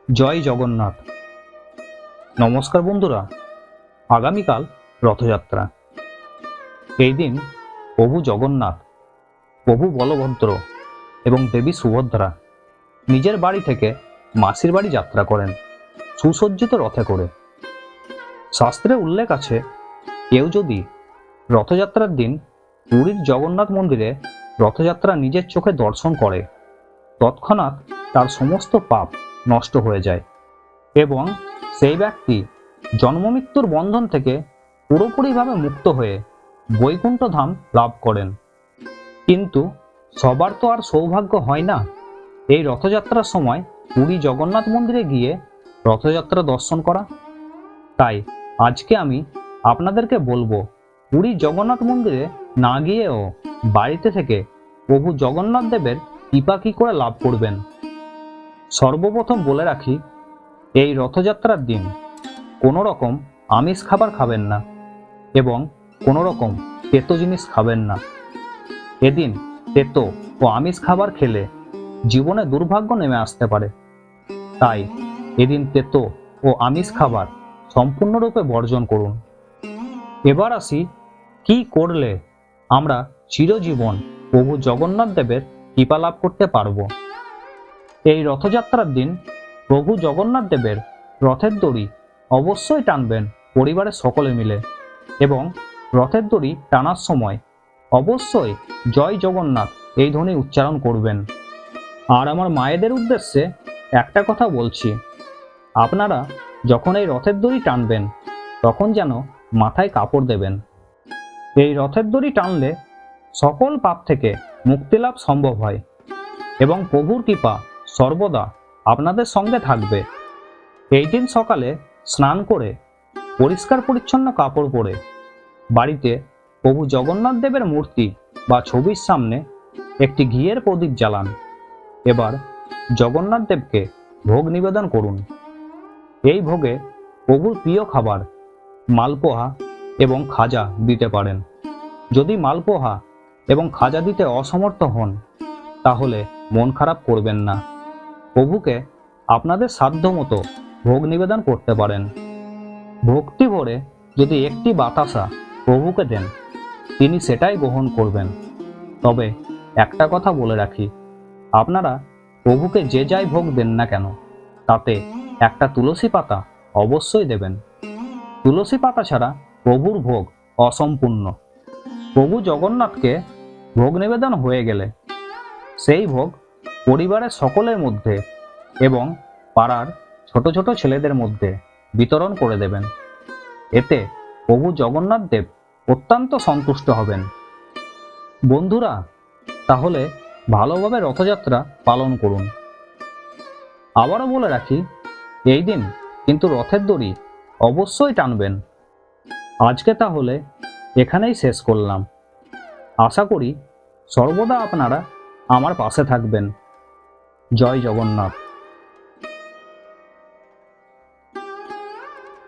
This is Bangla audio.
জয় জগন্নাথ। নমস্কার বন্ধুরা, আগামীকাল রথযাত্রা। এই দিন প্রভু জগন্নাথ, প্রভু বলভদ্র এবং দেবী সুভদ্রা নিজের বাড়ি থেকে মাসির বাড়ি যাত্রা করেন সুসজ্জিত রথে করে। শাস্ত্রে উল্লেখ আছে, কেউ যদি রথযাত্রার দিন পুরীর জগন্নাথ মন্দিরে রথযাত্রা নিজের চোখে দর্শন করে, তৎক্ষণাৎ তার সমস্ত পাপ নষ্ট হয়ে যায় এবং সেই ব্যক্তি জন্মমৃত্যুর বন্ধন থেকে পুরোপুরিভাবে মুক্ত হয়ে বৈকুণ্ঠ ধাম লাভ করেন। কিন্তু সবার তো আর সৌভাগ্য হয় না এই রথযাত্রার সময় পুরী জগন্নাথ মন্দিরে গিয়ে রথযাত্রা দর্শন করা। তাই আজকে আমি আপনাদেরকে বলবো, পুরী জগন্নাথ মন্দিরে না গিয়েও বাড়িতে থেকে প্রভু জগন্নাথ দেবের কৃপা কি করে লাভ করবেন। সর্বপ্রথম বলে রাখি, এই রথযাত্রার দিন কোনো রকম আমিষ খাবার খাবেন না এবং কোনো রকম তেতো জিনিস খাবেন না। এদিন তেতো ও আমিষ খাবার খেলে জীবনে দুর্ভাগ্য নেমে আসতে পারে। তাই এদিন তেতো ও আমিষ খাবার সম্পূর্ণরূপে বর্জন করুন। এবার আসি, কি করলে আমরা চিরজীবন প্রভু জগন্নাথ দেবের কৃপা লাভ করতে পারব। এই রথযাত্রার দিন প্রভু জগন্নাথ দেবের রথের দড়ি অবশ্যই টানবেন পরিবারের সকলে মিলে এবং রথের দড়ি টানার সময় অবশ্যই জয় জগন্নাথ এই ধ্বনি উচ্চারণ করবেন। আর আমার মায়েদের উদ্দেশ্যে একটা কথা বলছি, আপনারা যখন এই রথের দড়ি টানবেন তখন যেন মাথায় কাপড় দেবেন। এই রথের দড়ি টানলে সকল পাপ থেকে মুক্তি লাভ সম্ভব হয় এবং প্রভুর কৃপা সর্বদা আপনাদের সঙ্গে থাকবে। এই দিন সকালে স্নান করে পরিষ্কার পরিচ্ছন্ন কাপড় পরে বাড়িতে প্রভু জগন্নাথ দেবের মূর্তি বা ছবির সামনে একটি ঘিয়ের প্রদীপ জ্বালান। এবার জগন্নাথ দেবকে ভোগ নিবেদন করুন। এই ভোগে প্রভুর প্রিয় খাবার মালপোহা এবং খাজা দিতে পারেন। যদি মালপোহা এবং খাজা দিতে অসমর্থ হন তাহলে মন খারাপ করবেন না, প্রভুকে আপনাদের সাধ্যমতো ভোগ নিবেদন করতে পারেন। ভক্তি ভরে যদি একটি বাতাসা প্রভুকে দেন, তিনি সেটাই গ্রহণ করবেন। তবে একটা কথা বলে রাখি, আপনারা প্রভুকে যে যাই ভোগ দেন না কেন, তাতে একটা তুলসী পাতা অবশ্যই দেবেন। তুলসী পাতা ছাড়া প্রভুর ভোগ অসম্পূর্ণ। প্রভু জগন্নাথকে ভোগ নিবেদন হয়ে গেলে সেই ভোগ পরিবারের সকলের মধ্যে এবং পাড়ার ছোট ছোট ছেলেদের মধ্যে বিতরণ করে দেবেন। এতে প্রভু জগন্নাথ দেব অত্যন্ত সন্তুষ্ট হবেন। বন্ধুরা, তাহলে ভালোভাবে রথযাত্রা পালন করুন। আবারও বলে রাখি, এই দিন কিন্তু রথের দড়ি অবশ্যই টানবেন। আজকে তাহলে এখানেই শেষ করলাম। আশা করি সর্বদা আপনারা আমার পাশে থাকবেন। জয় জগন্নাথ।